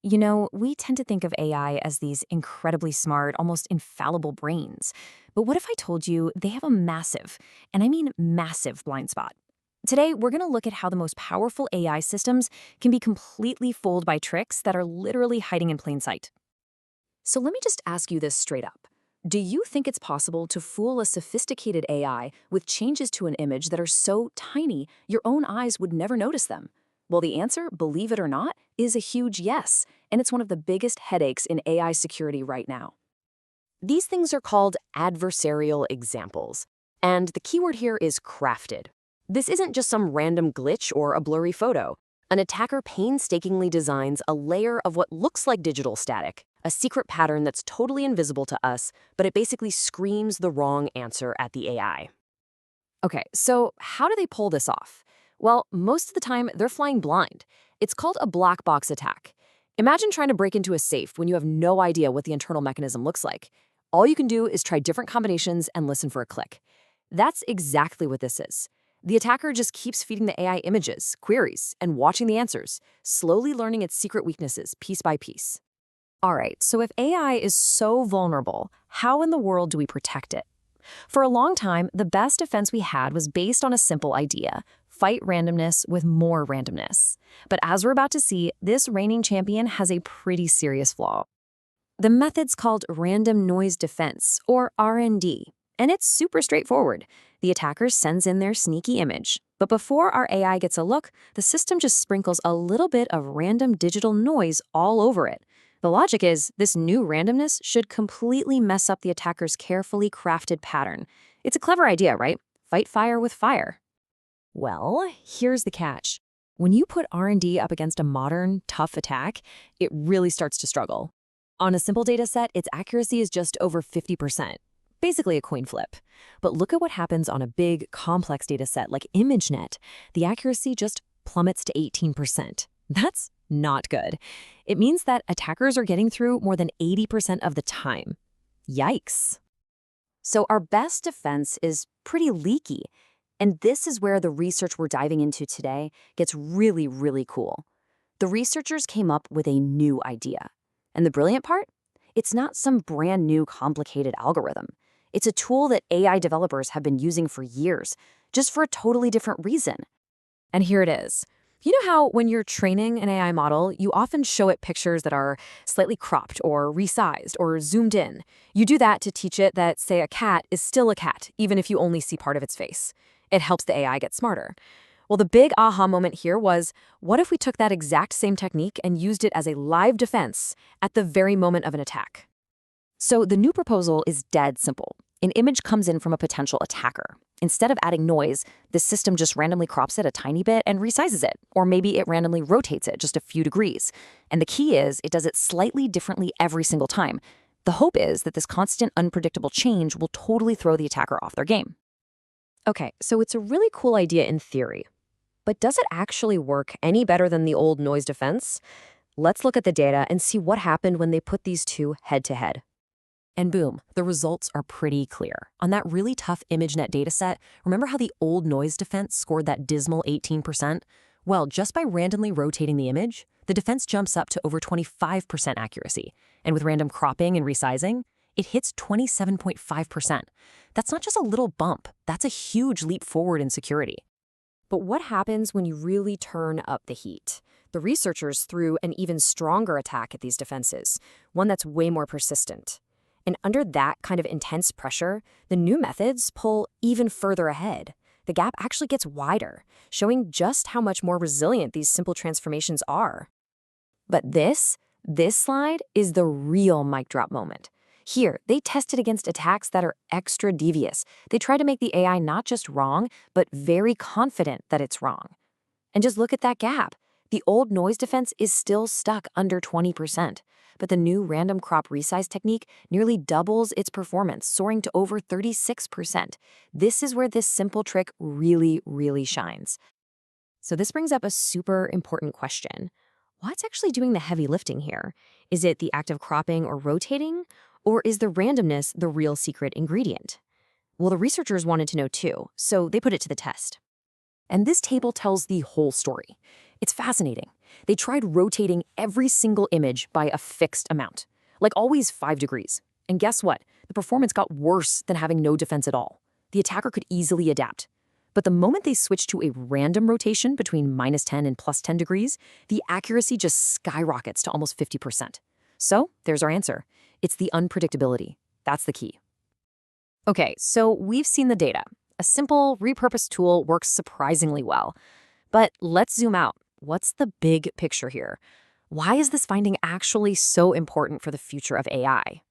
You know, we tend to think of AI as these incredibly smart, almost infallible brains. But what if I told you they have a massive, and I mean massive, blind spot? Today, we're going to look at how the most powerful AI systems can be completely fooled by tricks that are literally hiding in plain sight. So let me just ask you this straight up. Do you think it's possible to fool a sophisticated AI with changes to an image that are so tiny your own eyes would never notice them? Well, the answer, believe it or not, is a huge yes, and it's one of the biggest headaches in AI security right now. These things are called adversarial examples, and the keyword here is crafted. This isn't just some random glitch or a blurry photo. An attacker painstakingly designs a layer of what looks like digital static, a secret pattern that's totally invisible to us, but it basically screams the wrong answer at the AI. Okay, so how do they pull this off? Well, most of the time, they're flying blind. It's called a black box attack. Imagine trying to break into a safe when you have no idea what the internal mechanism looks like. All you can do is try different combinations and listen for a click. That's exactly what this is. The attacker just keeps feeding the AI images, queries, and watching the answers, slowly learning its secret weaknesses piece by piece. All right, so if AI is so vulnerable, how in the world do we protect it? For a long time, the best defense we had was based on a simple idea: fight randomness with more randomness. But as we're about to see, this reigning champion has a pretty serious flaw. The method's called random noise defense, or RND, and it's super straightforward. The attacker sends in their sneaky image, but before our AI gets a look, the system just sprinkles a little bit of random digital noise all over it. The logic is this new randomness should completely mess up the attacker's carefully crafted pattern. It's a clever idea, right? Fight fire with fire. Well, here's the catch. When you put R&D up against a modern, tough attack, it really starts to struggle. On a simple data set, its accuracy is just over 50%. Basically a coin flip. But look at what happens on a big, complex data set like ImageNet. The accuracy just plummets to 18%. That's not good. It means that attackers are getting through more than 80% of the time. Yikes. So our best defense is pretty leaky. And this is where the research we're diving into today gets really, really cool. The researchers came up with a new idea. And the brilliant part? It's not some brand new complicated algorithm. It's a tool that AI developers have been using for years, just for a totally different reason. And here it is. You know how when you're training an AI model, you often show it pictures that are slightly cropped or resized or zoomed in. You do that to teach it that, say, a cat is still a cat, even if you only see part of its face. It helps the AI get smarter. Well, the big aha moment here was, what if we took that exact same technique and used it as a live defense at the very moment of an attack? So the new proposal is dead simple. An image comes in from a potential attacker. Instead of adding noise, the system just randomly crops it a tiny bit and resizes it, or maybe it randomly rotates it just a few degrees. And the key is it does it slightly differently every single time. The hope is that this constant, unpredictable change will totally throw the attacker off their game. Okay, so it's a really cool idea in theory. But does it actually work any better than the old noise defense? Let's look at the data and see what happened when they put these two head to head. And boom, the results are pretty clear. On that really tough ImageNet dataset, remember how the old noise defense scored that dismal 18%? Well, just by randomly rotating the image, the defense jumps up to over 25% accuracy. And with random cropping and resizing, it hits 27.5%. That's not just a little bump, that's a huge leap forward in security. But what happens when you really turn up the heat? The researchers threw an even stronger attack at these defenses, one that's way more persistent. And under that kind of intense pressure, the new methods pull even further ahead. The gap actually gets wider, showing just how much more resilient these simple transformations are. But this slide is the real mic drop moment. Here, they tested against attacks that are extra devious. They try to make the AI not just wrong, but very confident that it's wrong. And just look at that gap. The old noise defense is still stuck under 20%, but the new random crop resize technique nearly doubles its performance, soaring to over 36%. This is where this simple trick really, really shines. So this brings up a super important question. What's actually doing the heavy lifting here? Is it the act of cropping or rotating? Or is the randomness the real secret ingredient? Well, the researchers wanted to know too, so they put it to the test. And this table tells the whole story. It's fascinating. They tried rotating every single image by a fixed amount, like always 5 degrees. And guess what? The performance got worse than having no defense at all. The attacker could easily adapt. But the moment they switched to a random rotation between -10 and +10 degrees, the accuracy just skyrockets to almost 50%. So there's our answer. It's the unpredictability. That's the key. Okay, so we've seen the data. A simple, repurposed tool works surprisingly well. But let's zoom out. What's the big picture here? Why is this finding actually so important for the future of AI?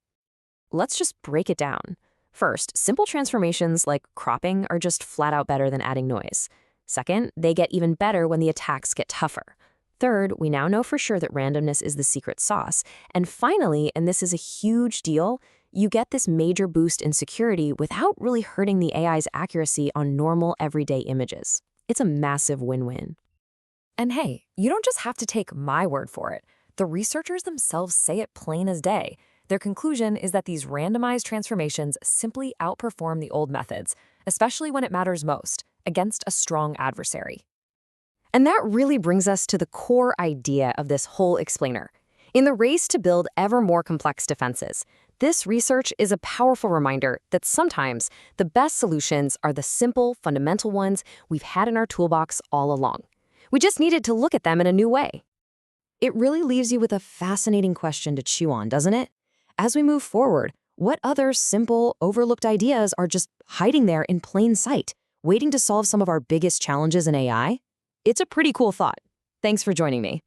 Let's just break it down. First, simple transformations like cropping are just flat out better than adding noise. Second, they get even better when the attacks get tougher. Third, we now know for sure that randomness is the secret sauce. And finally, and this is a huge deal, you get this major boost in security without really hurting the AI's accuracy on normal everyday images. It's a massive win-win. And hey, you don't just have to take my word for it. The researchers themselves say it plain as day. Their conclusion is that these randomized transformations simply outperform the old methods, especially when it matters most, against a strong adversary. And that really brings us to the core idea of this whole explainer. In the race to build ever more complex defenses, this research is a powerful reminder that sometimes the best solutions are the simple, fundamental ones we've had in our toolbox all along. We just needed to look at them in a new way. It really leaves you with a fascinating question to chew on, doesn't it? As we move forward, what other simple, overlooked ideas are just hiding there in plain sight, waiting to solve some of our biggest challenges in AI? It's a pretty cool thought. Thanks for joining me.